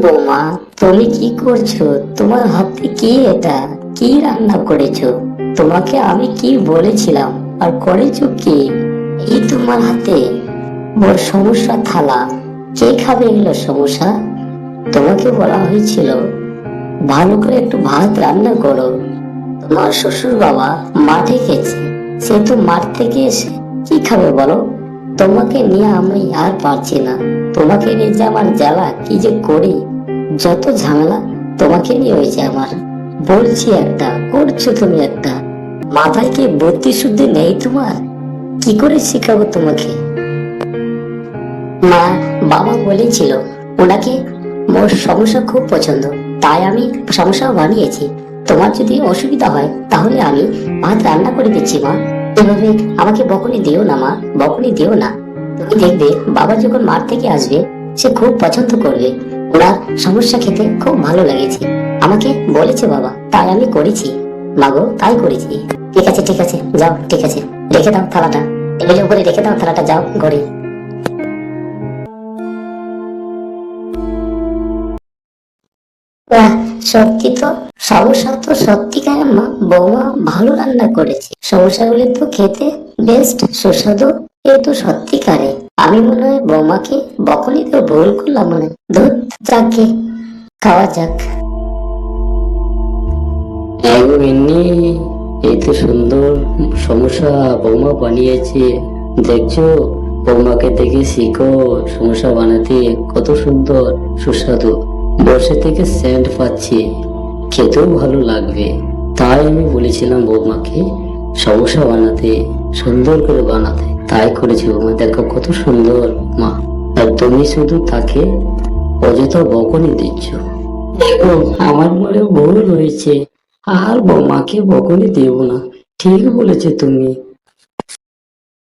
বৌমা, তুমি কি করছো? তোমার হাতে কি এটা? কি রান্না করেছো? তোমাকে আমি কি বলেছিলাম আর করেছো কি? এই তোমার হাতে বড় সমস্যা থালা। কে খাবে এগুলো সমস্যা? তোমাকে বলা হয়েছিল ভালো করে একটু ভাত রান্না করো। তোমার শ্বশুর বাবা মাঠে গেছে, সে তো মাঠ থেকে এসে কি খাবে বলো? তোমাকে নিয়ে আমি আর পারছি না। তোমাকে নিয়ে যে আমার জ্বালা কি যে করি, যত ঝামেলা তোমাকে নিয়ে হয়েছে আমার। বলছি একটা, করছো তুমি একটা। মাথায় কি বুদ্ধি শুদ্ধি নেই তোমার? কি করে শেখাবো তোমাকে? মা, বাবা বলেছিল ওনাকে মোর সমস্যা খুব পছন্দ, তাই আমি সমস্যা বানিয়েছি। তোমার যদি অসুবিধা হয় তাহলে আমি ভাত রান্না করে দিচ্ছি মা। এভাবে আমাকে বকুনি দিও না মা, বকুনি দিও না। তুমি দেখবে বাবা যখন মাঠ থেকে আসবে সে খুব পছন্দ করবে। ওনার সমস্যা খেতে খুব ভালো লেগেছে, আমাকে বলেছে বাবা, তাই আমি করেছি। মাগো, তাই করেছি। ঠিক আছে ঠিক আছে, যাও, ঠিক আছে, রেখে দাও থালাটা, টেবিলের উপরে রেখে দাও থালাটা, যাও ঘরে। বাহ, সত্যি তো, সমস্যা তো সত্যিকারের মা বৌমা ভালো রান্না করেছে। সমস্যাগুলি তো খেতে বেস্ট সুস্বাদু। এ তো সত্যিকারে। আমি মনে হয় বৌমাকে বকুনি তো ভুল করলাম মনে হয়। ধুর, যাকে খাওয়া যাক। এগো মিন্নি, এই তো সুন্দর সমস্যা বৌমা বানিয়েছে। দেখছো, বৌমাকে দেখে শিখো সমস্যা বানাতে, কত সুন্দর সুস্বাদু। বসে থেকে সেন্ট পাচ্ছি, খেতেও ভালো লাগবে। তাই আমি বলেছিলাম বৌমাকে সমস্যা বানাতে, সুন্দর করে বানাতে, তাই করেছি। বৌমা দেখো কত সুন্দর মা, আর তুমি শুধু তাকে অযথা বকুনি দিচ্ছ। দেখো, আমার মনে ভুল হয়েছে, আর বৌমাকে বকুনি দেব না। ঠিক বলেছে তুমি।